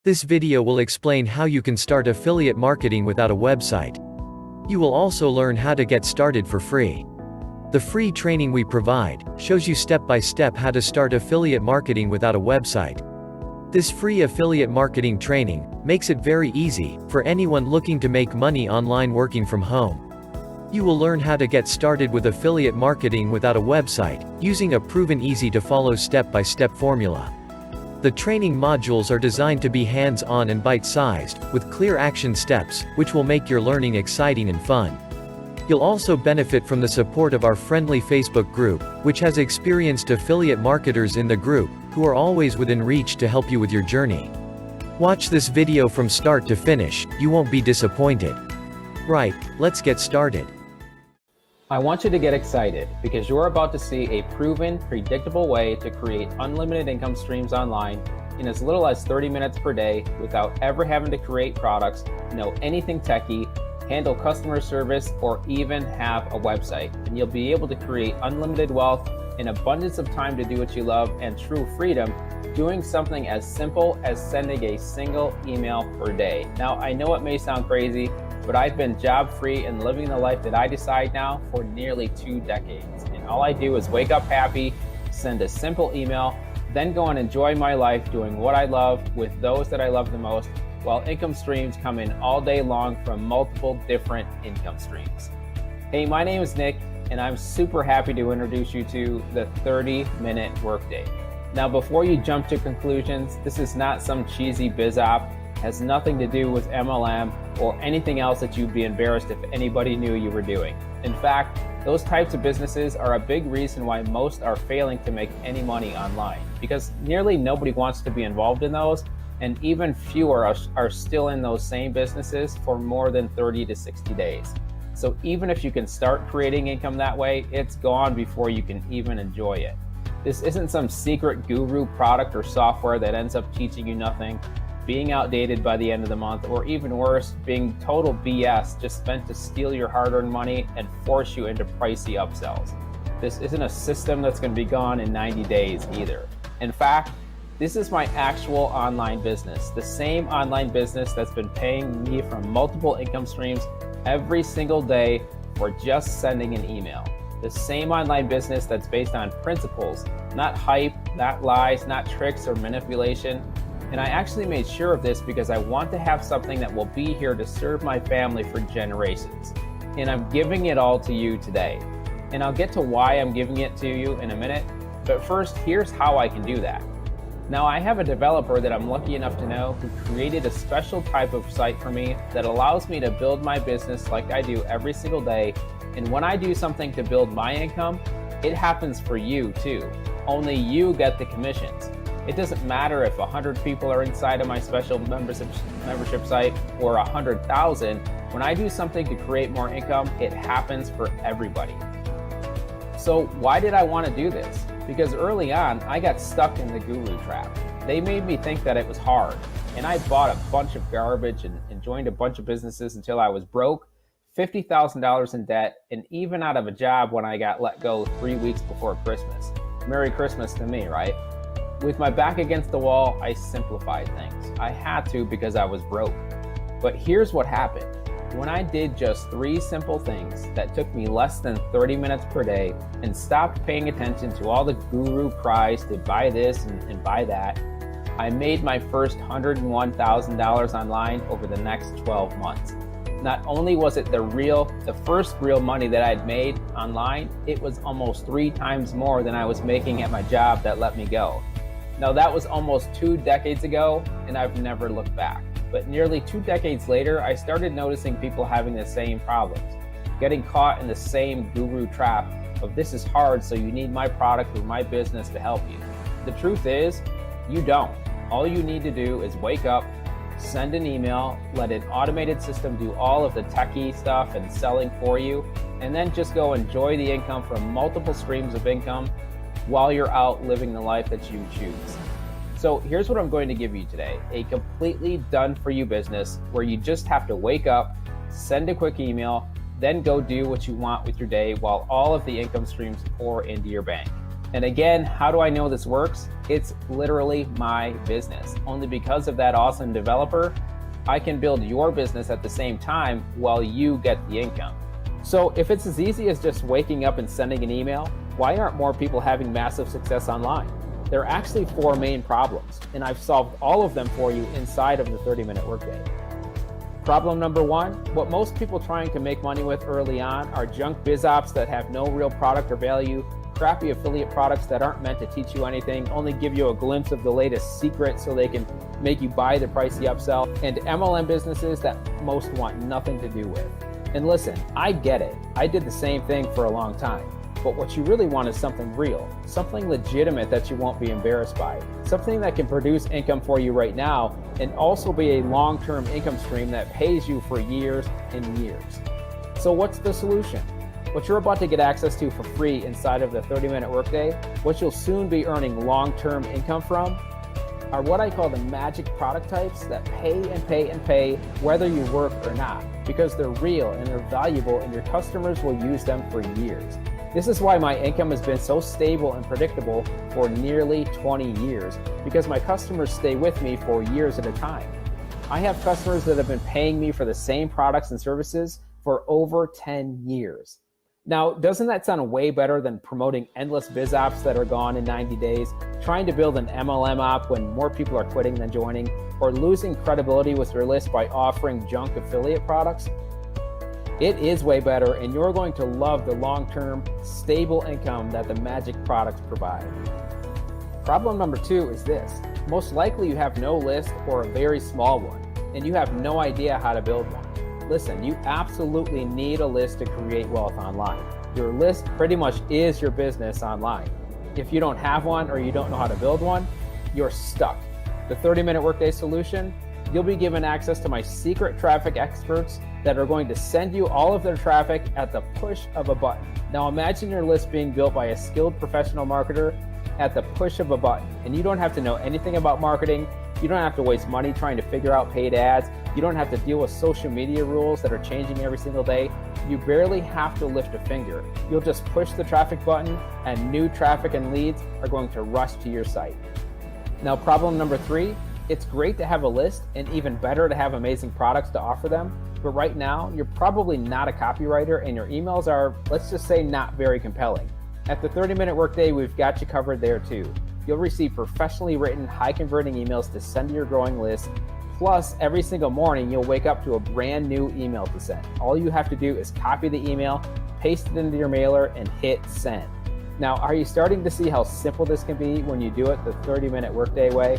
This video will explain how you can start affiliate marketing without a website. You will also learn how to get started for free. The free training we provide shows you step by step how to start affiliate marketing without a website. This free affiliate marketing training makes it very easy for anyone looking to make money online working from home. You will learn how to get started with affiliate marketing without a website, using a proven easy-to-follow step-by-step formula. The training modules are designed to be hands-on and bite-sized, with clear action steps, which will make your learning exciting and fun. You'll also benefit from the support of our friendly Facebook group, which has experienced affiliate marketers in the group, who are always within reach to help you with your journey. Watch this video from start to finish, you won't be disappointed. Right, let's get started. I want you to get excited because you're about to see a proven, predictable way to create unlimited income streams online in as little as 30 minutes per day without ever having to create products, know anything techie, handle customer service, or even have a website. And you'll be able to create unlimited wealth, an abundance of time to do what you love, and true freedom, doing something as simple as sending a single email per day. Now, I know it may sound crazy, but I've been job-free and living the life that I decide now for nearly 2 decades. And all I do is wake up happy, send a simple email, then go and enjoy my life doing what I love with those that I love the most, while income streams come in all day long from multiple different income streams. Hey, my name is Nick, and I'm super happy to introduce you to the 30-minute workday. Now, before you jump to conclusions, this is not some cheesy biz op, has nothing to do with MLM or anything else that you'd be embarrassed if anybody knew you were doing. In fact, those types of businesses are a big reason why most are failing to make any money online, because nearly nobody wants to be involved in those, and even fewer are still in those same businesses for more than 30 to 60 days. So even if you can start creating income that way, it's gone before you can even enjoy it. This isn't some secret guru product or software that ends up teaching you nothing, being outdated by the end of the month, or even worse, being total BS just spent to steal your hard-earned money and force you into pricey upsells. This isn't a system that's going to be gone in 90 days either. In fact, this is my actual online business, the same online business that's been paying me from multiple income streams every single day for just sending an email. The same online business that's based on principles, not hype, not lies, not tricks or manipulation. And I actually made sure of this because I want to have something that will be here to serve my family for generations. And I'm giving it all to you today. And I'll get to why I'm giving it to you in a minute. But first, here's how I can do that. Now, I have a developer that I'm lucky enough to know who created a special type of site for me that allows me to build my business like I do every single day. And when I do something to build my income, it happens for you too. Only you get the commissions. It doesn't matter if 100 people are inside of my special membership site or 100,000. When I do something to create more income, it happens for everybody. So why did I want to do this? Because early on, I got stuck in the guru trap. They made me think that it was hard. And I bought a bunch of garbage and joined a bunch of businesses until I was broke, $50,000 in debt, and even out of a job when I got let go 3 weeks before Christmas. Merry Christmas to me, right? With my back against the wall, I simplified things. I had to because I was broke. But here's what happened. When I did just 3 simple things that took me less than 30 minutes per day and stopped paying attention to all the guru cries to buy this and buy that, I made my first $101,000 online over the next 12 months. Not only was it the first real money that I'd made online, it was almost 3 times more than I was making at my job that let me go. Now, that was almost 2 decades ago, and I've never looked back. But nearly 2 decades later, I started noticing people having the same problems, getting caught in the same guru trap of this is hard, so you need my product or my business to help you. The truth is, you don't. All you need to do is wake up, send an email, let an automated system do all of the techie stuff and selling for you, and then just go enjoy the income from multiple streams of income while you're out living the life that you choose. So here's what I'm going to give you today, a completely done-for-you business where you just have to wake up, send a quick email, then go do what you want with your day while all of the income streams pour into your bank. And again, how do I know this works? It's literally my business. Only because of that awesome developer, I can build your business at the same time while you get the income. So if it's as easy as just waking up and sending an email, why aren't more people having massive success online? There are actually 4 main problems, and I've solved all of them for you inside of the 30-minute workday. Problem number 1, what most people trying to make money with early on are junk biz ops that have no real product or value, crappy affiliate products that aren't meant to teach you anything, only give you a glimpse of the latest secret so they can make you buy the pricey upsell, and MLM businesses that most want nothing to do with. And listen, I get it. I did the same thing for a long time. But what you really want is something real, something legitimate that you won't be embarrassed by, something that can produce income for you right now and also be a long-term income stream that pays you for years and years. So what's the solution? What you're about to get access to for free inside of the 30-minute workday, what you'll soon be earning long-term income from, are what I call the magic product types that pay and pay and pay whether you work or not, because they're real and they're valuable and your customers will use them for years. This is why my income has been so stable and predictable for nearly 20 years, because my customers stay with me for years at a time. I have customers that have been paying me for the same products and services for over 10 years. Now, doesn't that sound way better than promoting endless biz apps that are gone in 90 days, trying to build an MLM app when more people are quitting than joining, or losing credibility with your list by offering junk affiliate products? It is way better, and you're going to love the long-term, stable income that the magic products provide. Problem number 2 is this. Most likely you have no list or a very small one, and you have no idea how to build one. Listen, you absolutely need a list to create wealth online. Your list pretty much is your business online. If you don't have one or you don't know how to build one, you're stuck. The 30-minute workday solution, you'll be given access to my secret traffic experts that are going to send you all of their traffic at the push of a button. Now imagine your list being built by a skilled professional marketer at the push of a button. And you don't have to know anything about marketing. You don't have to waste money trying to figure out paid ads. You don't have to deal with social media rules that are changing every single day. You barely have to lift a finger. You'll just push the traffic button and new traffic and leads are going to rush to your site. Now, problem number 3, it's great to have a list and even better to have amazing products to offer them. But right now, you're probably not a copywriter and your emails are, let's just say, not very compelling. At the 30-minute workday, we've got you covered there too. You'll receive professionally written, high-converting emails to send to your growing list. Plus, every single morning, you'll wake up to a brand new email to send. All you have to do is copy the email, paste it into your mailer, and hit send. Now, are you starting to see how simple this can be when you do it the 30-minute workday way?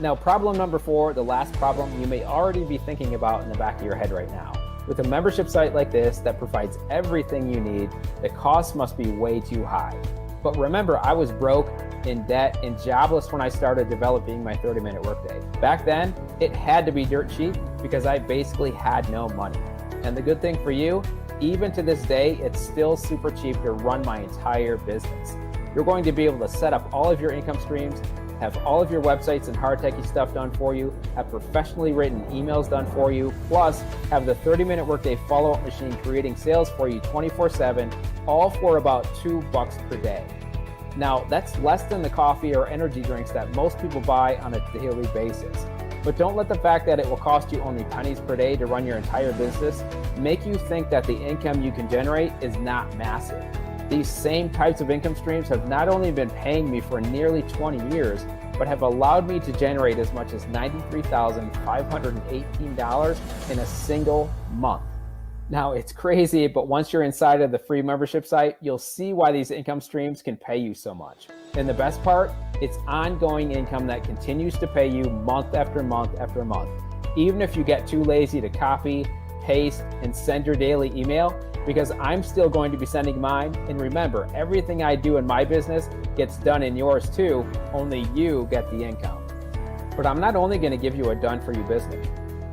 Now, problem number 4, the last problem you may already be thinking about in the back of your head right now. With a membership site like this that provides everything you need, the cost must be way too high. But remember, I was broke, in debt, and jobless when I started developing my 30-minute workday. Back then, it had to be dirt cheap because I basically had no money. And the good thing for you, even to this day, it's still super cheap to run my entire business. You're going to be able to set up all of your income streams, have all of your websites and hard techie stuff done for you, have professionally written emails done for you, plus have the 30-minute workday follow-up machine creating sales for you 24/7, all for about $2 per day. Now, that's less than the coffee or energy drinks that most people buy on a daily basis. But don't let the fact that it will cost you only pennies per day to run your entire business make you think that the income you can generate is not massive. These same types of income streams have not only been paying me for nearly 20 years, but have allowed me to generate as much as $93,518 in a single month. Now, it's crazy, but once you're inside of the free membership site, you'll see why these income streams can pay you so much. And the best part, it's ongoing income that continues to pay you month after month after month. Even if you get too lazy to copy, paste, and send your daily email, because I'm still going to be sending mine. And remember, everything I do in my business gets done in yours too, only you get the income. But I'm not only going to give you a done-for-you business.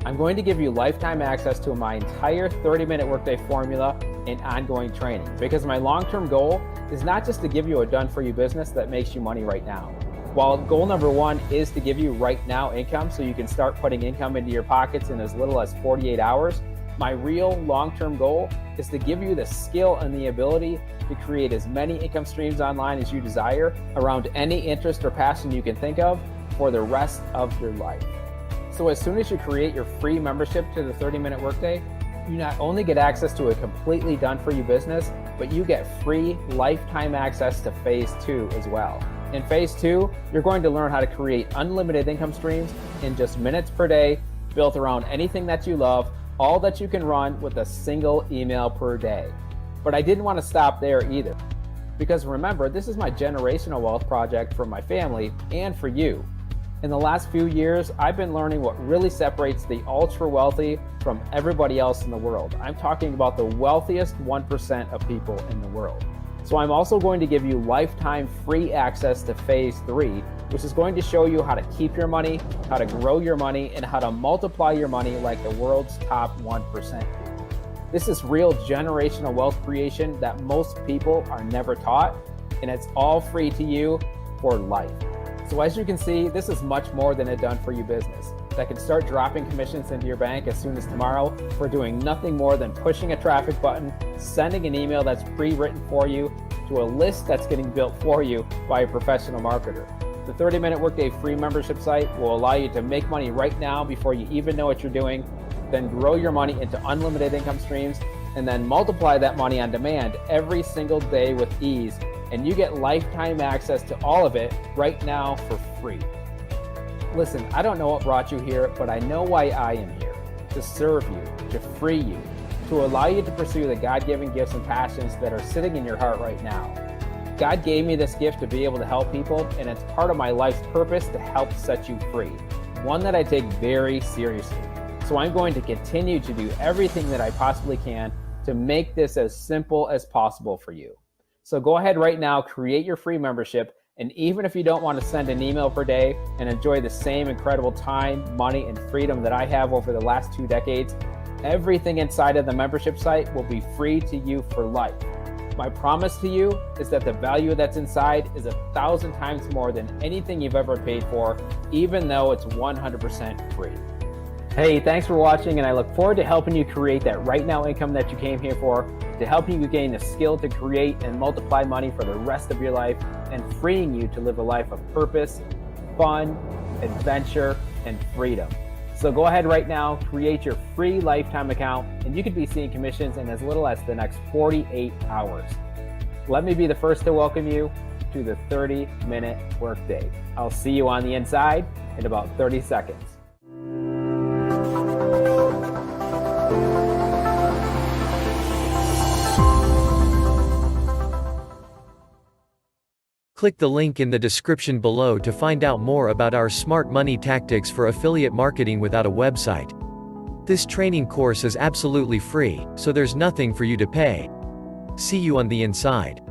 I'm going to give you lifetime access to my entire 30-minute workday formula and ongoing training, because my long-term goal is not just to give you a done-for-you business that makes you money right now. While goal number 1 is to give you right now income so you can start putting income into your pockets in as little as 48 hours, My real long-term goal is to give you the skill and the ability to create as many income streams online as you desire around any interest or passion you can think of for the rest of your life. So as soon as you create your free membership to the 30-minute workday, you not only get access to a completely done-for-you business, but you get free lifetime access to phase 2 as well. In phase 2, you're going to learn how to create unlimited income streams in just minutes per day, built around anything that you love, all that you can run with a single email per day. But I didn't want to stop there either. Because remember, this is my generational wealth project for my family and for you. In the last few years, I've been learning what really separates the ultra wealthy from everybody else in the world. I'm talking about the wealthiest 1% of people in the world. So I'm also going to give you lifetime free access to phase 3, which is going to show you how to keep your money, how to grow your money, and how to multiply your money like the world's top 1% do. This is real generational wealth creation that most people are never taught, and it's all free to you for life. So as you can see, this is much more than a done-for-you business that can start dropping commissions into your bank as soon as tomorrow for doing nothing more than pushing a traffic button, sending an email that's pre-written for you, to a list that's getting built for you by a professional marketer. The 30-minute workday free membership site will allow you to make money right now before you even know what you're doing, then grow your money into unlimited income streams, and then multiply that money on demand every single day with ease, and you get lifetime access to all of it right now for free. Listen, I don't know what brought you here, but I know why I am here. To serve you, to free you, to allow you to pursue the God-given gifts and passions that are sitting in your heart right now. God gave me this gift to be able to help people, and it's part of my life's purpose to help set you free, one that I take very seriously. So I'm going to continue to do everything that I possibly can to make this as simple as possible for you. So go ahead right now, create your free membership, and even if you don't want to send an email per day and enjoy the same incredible time, money, and freedom that I have over the last 2 decades, everything inside of the membership site will be free to you for life. My promise to you is that the value that's inside is 1,000 times more than anything you've ever paid for, even though it's 100% free. Hey, thanks for watching, and I look forward to helping you create that right now income that you came here for, to helping you gain the skill to create and multiply money for the rest of your life, and freeing you to live a life of purpose, fun, adventure, and freedom. So go ahead right now, create your free lifetime account, and you could be seeing commissions in as little as the next 48 hours. Let me be the first to welcome you to the 30-minute workday. I'll see you on the inside in about 30 seconds. Click the link in the description below to find out more about our smart money tactics for affiliate marketing without a website. This training course is absolutely free, so there's nothing for you to pay. See you on the inside.